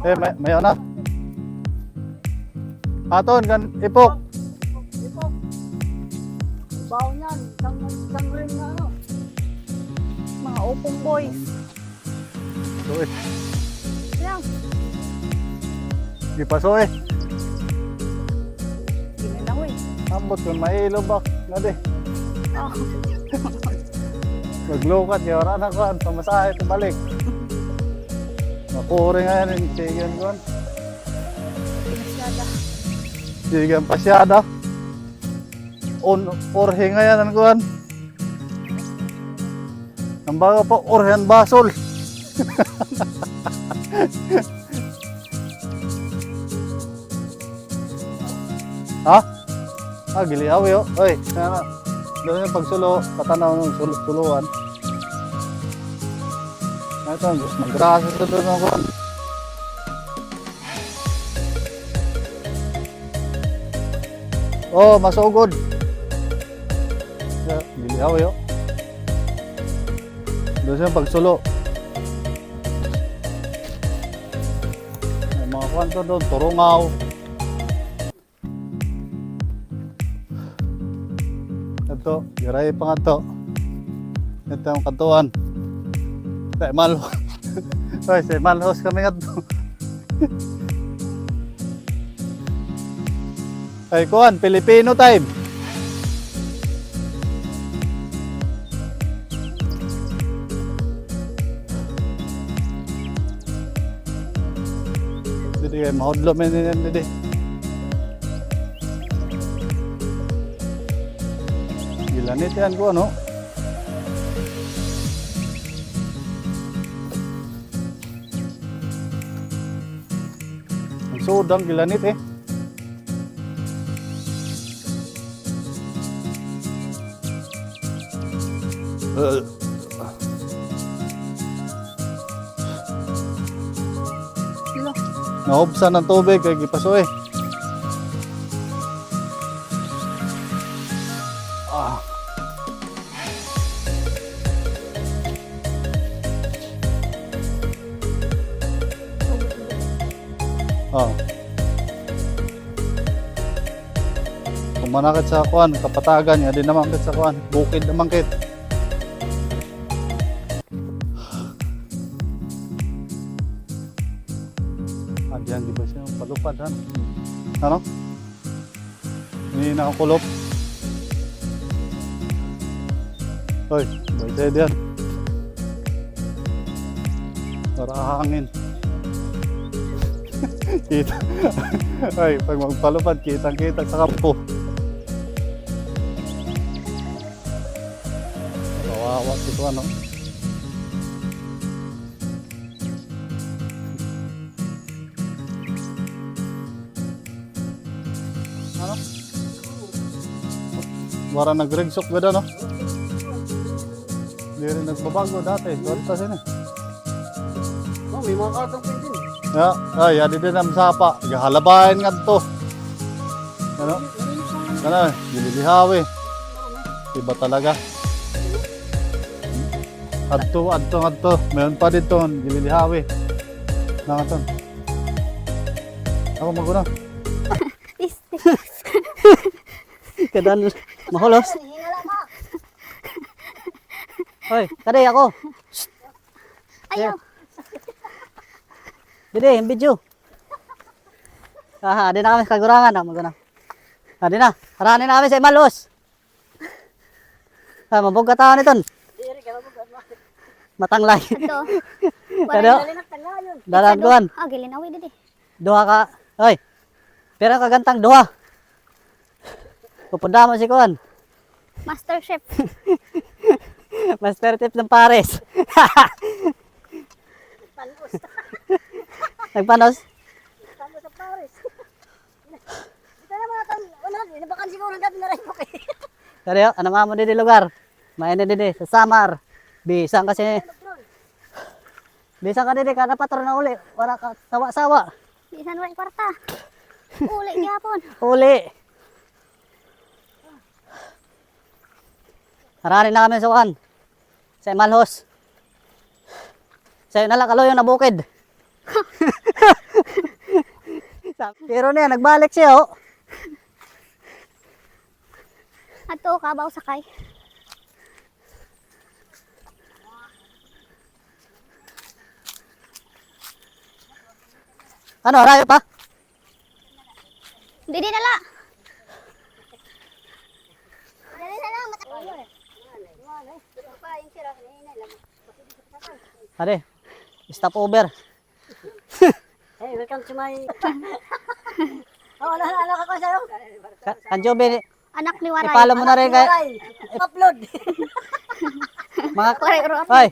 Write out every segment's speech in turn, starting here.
May ano? Aton, kan ipok. Ipok. Baon yan. Isang ring na ano. Mga opong boys. Suy. Lang. Di pa suy. Ginan ako eh. Ambot kung may ilobak. Nadi. Oh. Maglukat, yara na ko. Pamasahe, balik. Makuri nga yan. Sigan ko. Pinasyada. Sigan pasyada. Orhe nga yan. Ano ko. Ang baga pa, orhen basol. Ha? Gilihaw yo. Oy, doon yung pagsulo, patanaw ng suluan. Ito, maggrasa sa doon ako. Oh, masugod. Gilihaw yo. Doon yung pagsulo. May mga kwanto doon, turungaw. Ito, giray pa nga to. Ito ang katuan. Sa Malhos. Ay, sa Malhos kami nga to. Ay, kuhan, Filipino time. Didi kayo, mahudlo men yan, didi. Gilanit yan ko, ano? Ang sudang gilanit eh. Lo. Naubsan ng tubig kay gipaso eh. Oh. Kung manakit sa kuan, kapatagan niya, di naman kit sa kuan, bukid naman kit. Diyan di ba siya palupad han? Ano? Hindi nakakulop. Hoy, bay tayo diyan. Para hangin. Kita. Ay, pag magpalupad, kitang-kita sa kampo. Kawawa ito ano. Ano? Wala nag-regsok gada no? Hindi rin nagbabago dati. Doon pa sila. Oh, may mga kartong pwede. Ya, ay, adi din ang sapa. Halabayan nga to. Ano? Ano? Gililihawi. Iba talaga. Adto. Mayroon pa dito. Gililihawi. Nangaton. Ako maguna. Kadan maholos. Hoy, kaday ako. Ayaw. Dede, yung video. Di na kami kagurangan. Maguna. Di na. Haranin na kami sa Malhos. Mabog ka taon ito. Matanglay. Ito. Kado? Dalaguan. Gilinawi didi. Duha ka. Hoy. Pera ka gantang duha. Pupunta mo si Kuan. Master Chef. Master tips ng pares. Nagpanos? Panos sa pares. Dito na mga tan, nabakan siguro dati na rin ko kay. Seryo, ano nga mo dito lugar? Mainit dito sa Samar. Bisang kasi. Bisang ka dito, kada patron na uli. Wala ka sawa-sawa. Bisan wala kwarta. Uli gyapon. Uli. Haranin na kami sa Kuan. Sa Malhos. Sa'yo na lang kaloy yung nabukid. Pero na yan, nagbalik siya oh. Ato, kabaw sakay. Ano, rayo pa? Didi nala. Ade, stop over. Hey, welcome to my... Oh, ano ka ko sa'yo? Kanjobe, Anak ni Waray. ipalo mo na rin kay Upload. mga... Waray, uro. Hoy,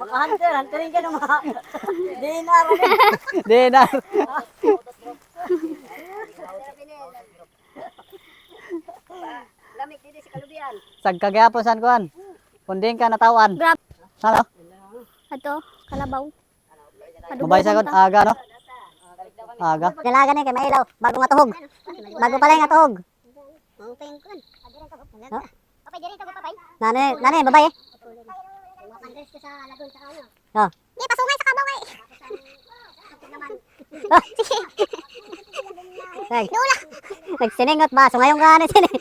Maka-hunter, hunterin ka ng mga... DNR rin. di na. Lamig dito si Kalubian. Sagkagyapo san kuan. Kunding ka natawan. Grab. Ano? Ato, kalabaw. Mabay sa aga no? Aga. Dalaga na kay mailaw, bago nga tuhog. Bago pala nga tuhog. Nane, babae. Oh. Di, pasungan sa kabaw eh. Nag, nagsiningot ba? So ngayon ka na sining.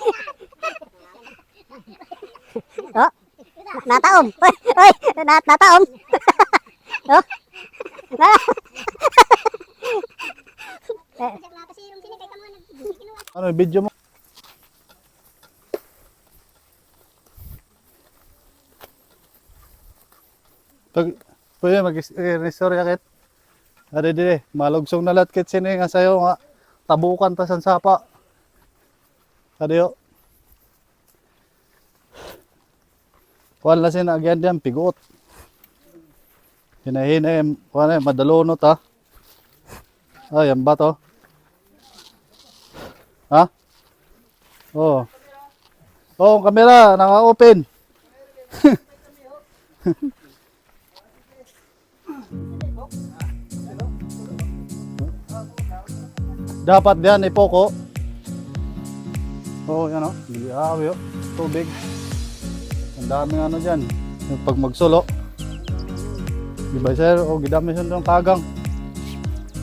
Oh. Nataom. Oy, nataom. Oh. Ano, video mo? Pwede mag-istorya kit. Ade dire, malugsong na lat kit sini nga sayo nga tabukan ta san sapa. Ade yo. Wala sin agyan diyan pigot. Hinahinay kuan madalonot ha. Ay, yan ba to? Ha? Oh. Oh, ang camera naka-open. Dapat diyan ipoko. Oh, yan oh. Bilihaw yo. Tubig. Ang daming ano diyan. Yung pag magsulo. Di ba sir? Oh, gidami siya ng kagang.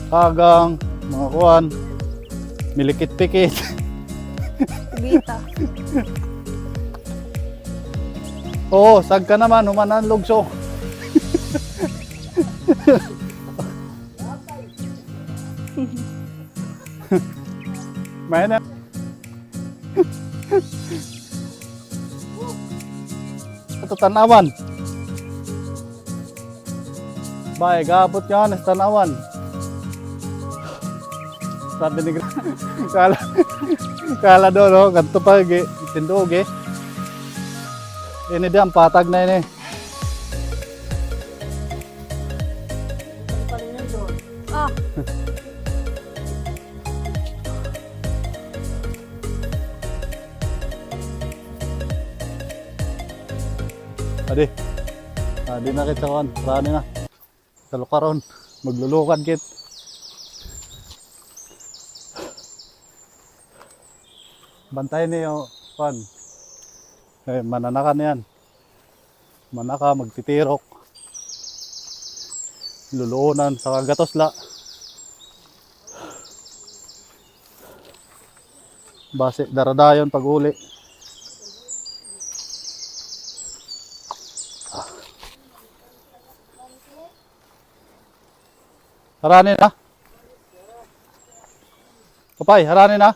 Kagang, mga kuwan. Milikit-pikit. Bita. Oo, sag ka naman, humanan lugso. May na. Ito tanawan. Bay, gabot yan, tanawan. Sabi ni kala do no, ganto pa tindog eh. Ini dia ang patag na ini. Oh. Adi. Adi na kita kawan, rani na. Kalukaron, maglulukan kit. Bantayan niyo, pan. Eh, mananakan yan. Manaka, magtitirok. Luluunan sa kagatosla. Base, daradayon pag uli. Haranin na. Kapay, haranin na.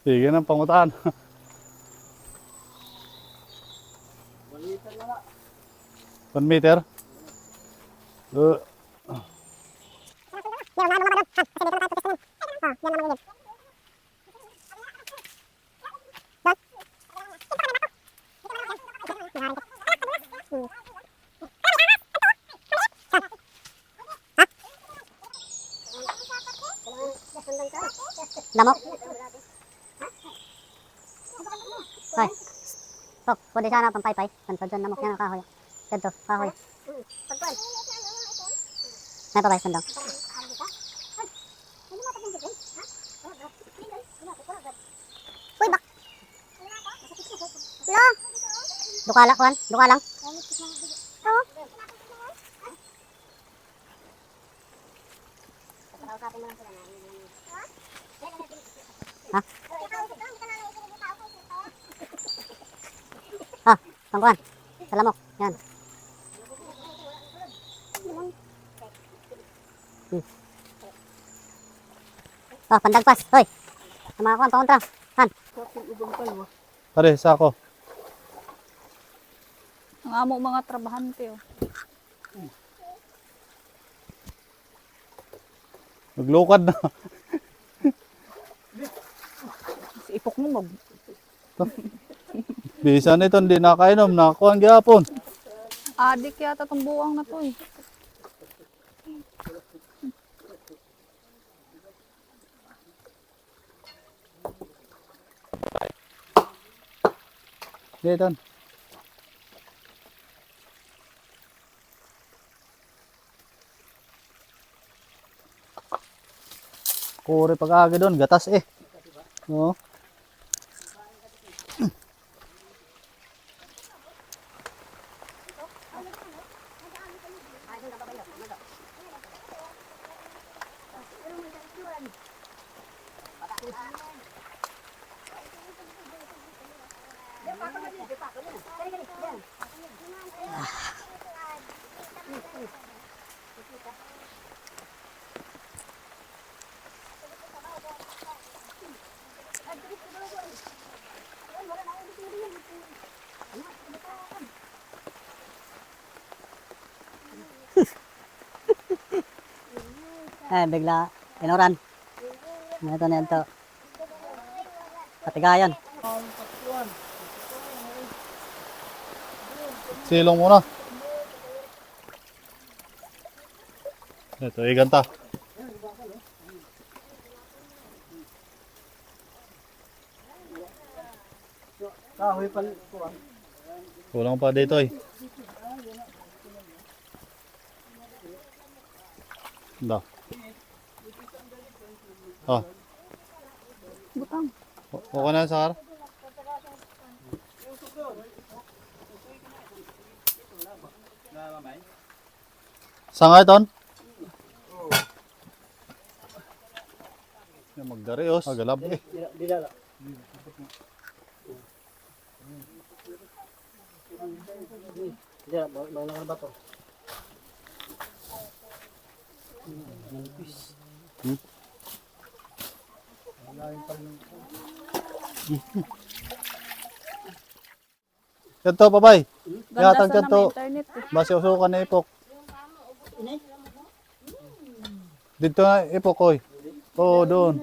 Sige ng pangutaan. 1 meter? Lamok. Ay. Oh, pwede sana pampaypay. Sandod dyan, lamok yan ang kahoy. Dito, kahoy. May pabay, sandok. Uy, bak. Lo. Dukala, Juan. Dukalang. Pangkuhan. Sa lamok. Yan. Oh, pandagpas. Hoy. Sa mga kuhan, pakontra. Han. Pare, sako. Ang amo mga trabahante, oh. Naglukad na. Si ipok mo mag... Bisa nito, hindi nakainom. Nakakuha ang gihapon. Adik yata tong buwang na to, eh. Dito. Kure pag-agi doon, gatas eh. Oo. Bigla, inuran. Ito na ito. Patigayan. Silong muna. Ito, iganta. Kulang pa dito eh. Da. Oh. Butang. Okay na sa kar. Sanga iton? Magdarios. Galab eh. Kanto, babay. Ganda Yatang sa kanto. internet, eh. Basi usukan na ipok. Dito na ipok, oy. Oo, doon.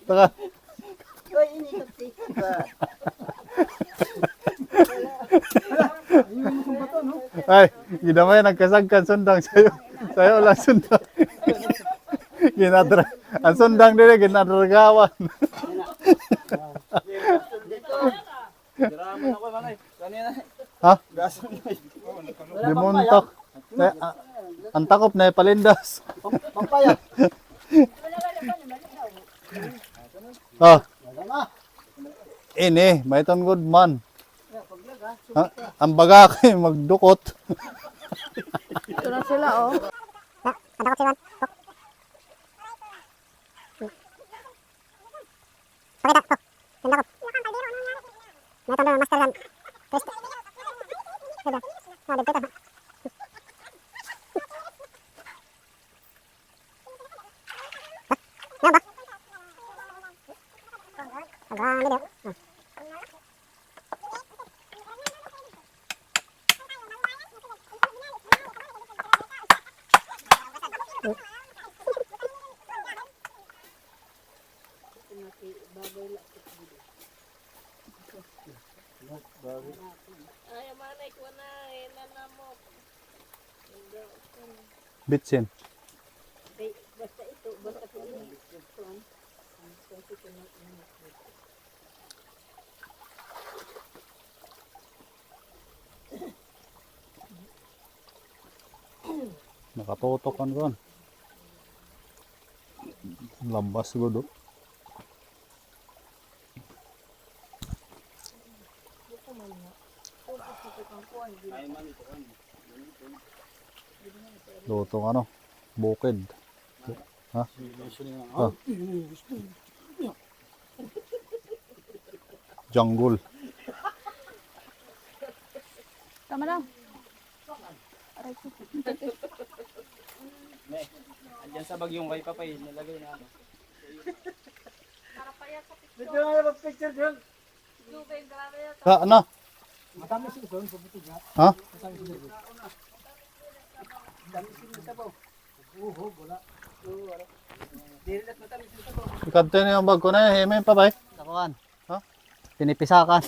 Taka. Ay, ginamay nagkasagkan sundang sa'yo. Sa'yo lang sundang. Ang sundang nila, ginadragawan. Ha? Dimuntok. Ang takop na palindas. Pampaya. Oh. Ini, may ton good man. Ang baga kay magdukot. Ito na sila, oh. Ada ko siwan. Pakita to. Ganda ko. May tanda master yan. Test. Ganda. Ah, dito ta. Yan ba? Agak ini deh. Bitsin. Nakatutok kan kon. Lambas gudo. Lutong ano, bukid. Ha? Oh. Jungle. Tama lang. Andiyan sa bagyong kay Papay, nilagay na ano. Ano? Ha? Ikante na yung bag ko na eh. Hime pa ba eh? Sakuan. Ha? Pinipisakan.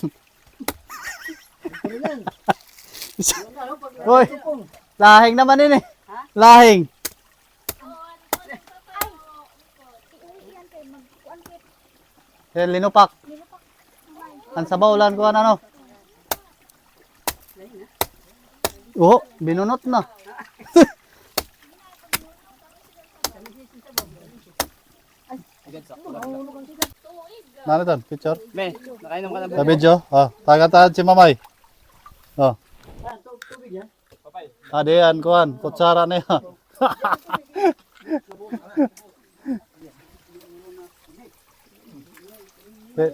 Hoy, lahing naman ini. Lahing. Yan, linupak. Ang sabawlan ko ano. Oh, binunot na. Nano doon? Picture? Me, nakainom ka na ba? Sa video? Oh, tagataan si Mamay. Oh. Papay. Adean kuan, kutsara na yan.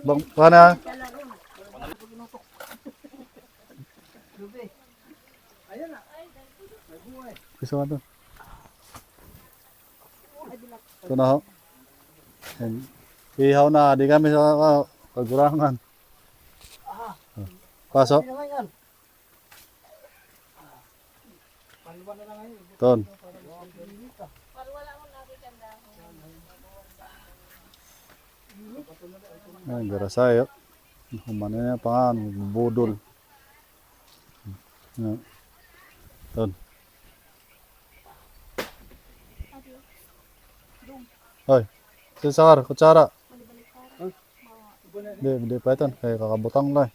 Bang, kuana. Gusto mo doon? Ito na ho. Yan. Ihaw na, di kami sa kagurangan. Pasok. Ton. Ay, garasayo. Humana niya pangan, budol. Ton. Hoy, sisar, kutsara. Di pa ito. Kaya kakabutang lang.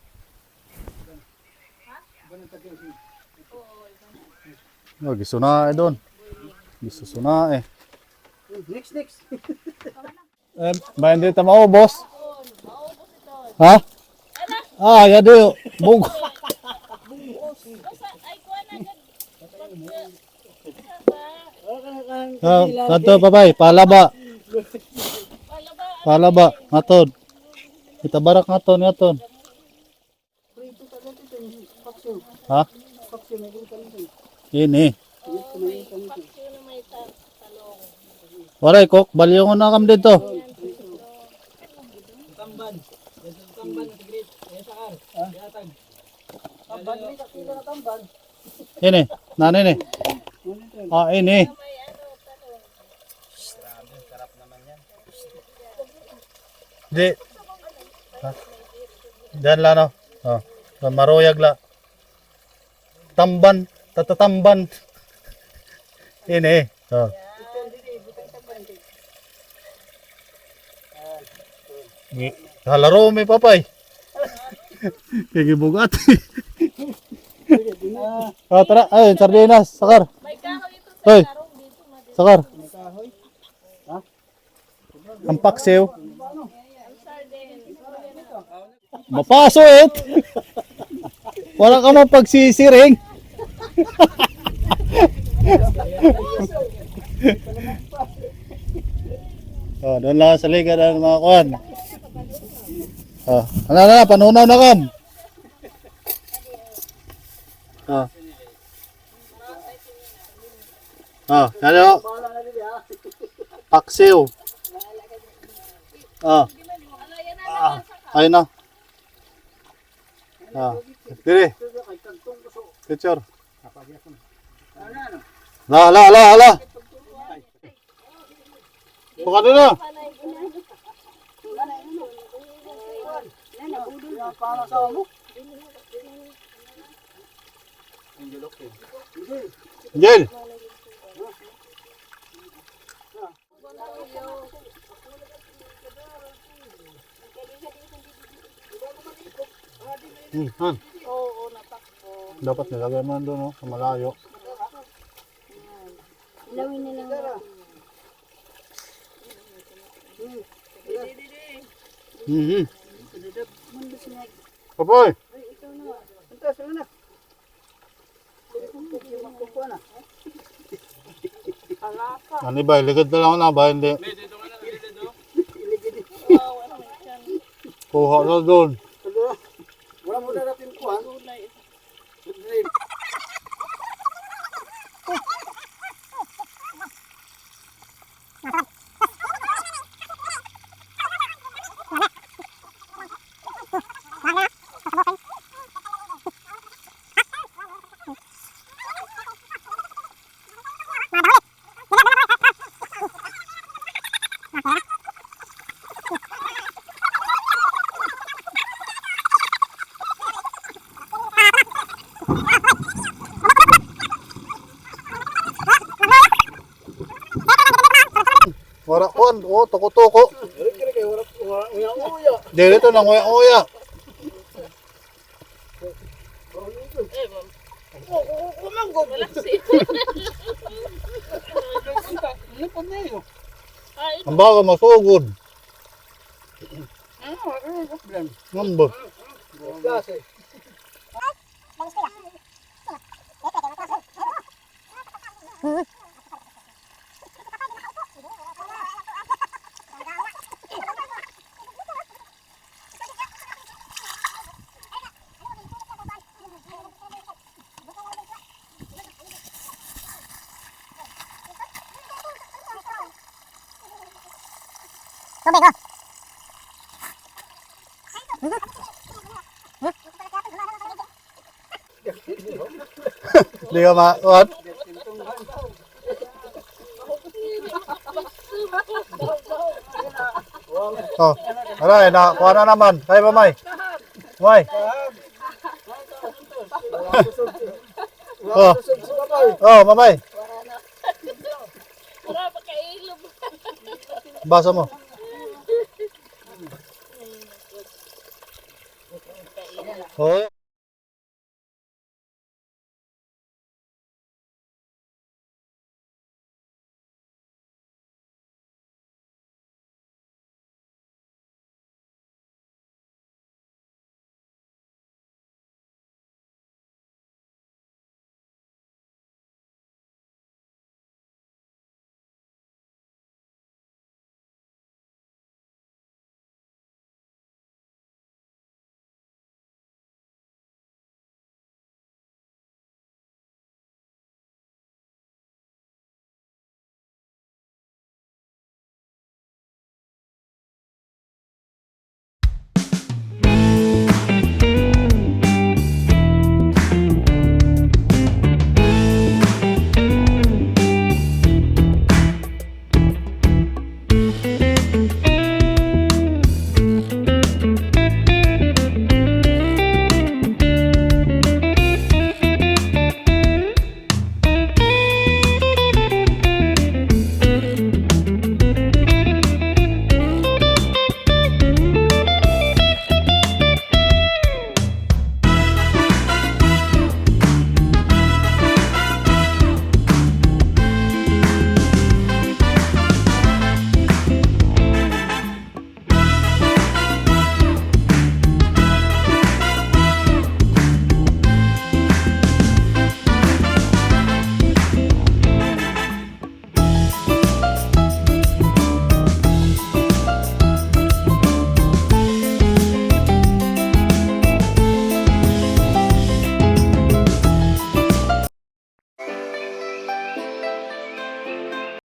Oh, gusto na eh doon. Gusto na eh. Next. Ba hindi ta maubos? Ha? Ah, ya do. Bug. Ah, kanto babay, palaba. Palaba, ngaton. Kita barak ngaton. Ha? Ini. Waray kok, baliyo ko na kam dito. Tamban. Tamban na tigrit. Kaya sakar. Yatag. Tamban, may kakita na tamban. Ini, nani ni? Ah, ini. Sarap naman yan. Di. Diyan lang no. Oh, maruyag la. Tamban, tatatamban. Ini. Oh. Halaro may papay. Kikibugat. Oh, tara, ay, sardinas, sakar. Hoy. Sakar. Ang paksiw. Mapaso eh. Wala ka mapagsisiring. Oh, doon lang sa liga ng mga kuwan. Oh, ano, panunaw na kam. Oh. Oh, ano? Paksiw. Oh. Ayun na. Ah, dire. Picture. Ala. Buka na. Jel. Han. Dapat nilagay mo doon, no? Sa malayo. Ilawin nila lang. Kapoy! Ano ba, ligad na lang na ba? Hindi. Kuha na doon. Wala mo na natin kuhan. Wala kuhan, toko-toko. Kaya kayo wala uya. Dito na nguya-nguya. Ang bago masugod. Ngambot. Klase. Tubig, oh. Di ka what? Oh, aray, kuha na naman. Tayo ba, May? May. Oh, Mamay. Basa mo. Oh.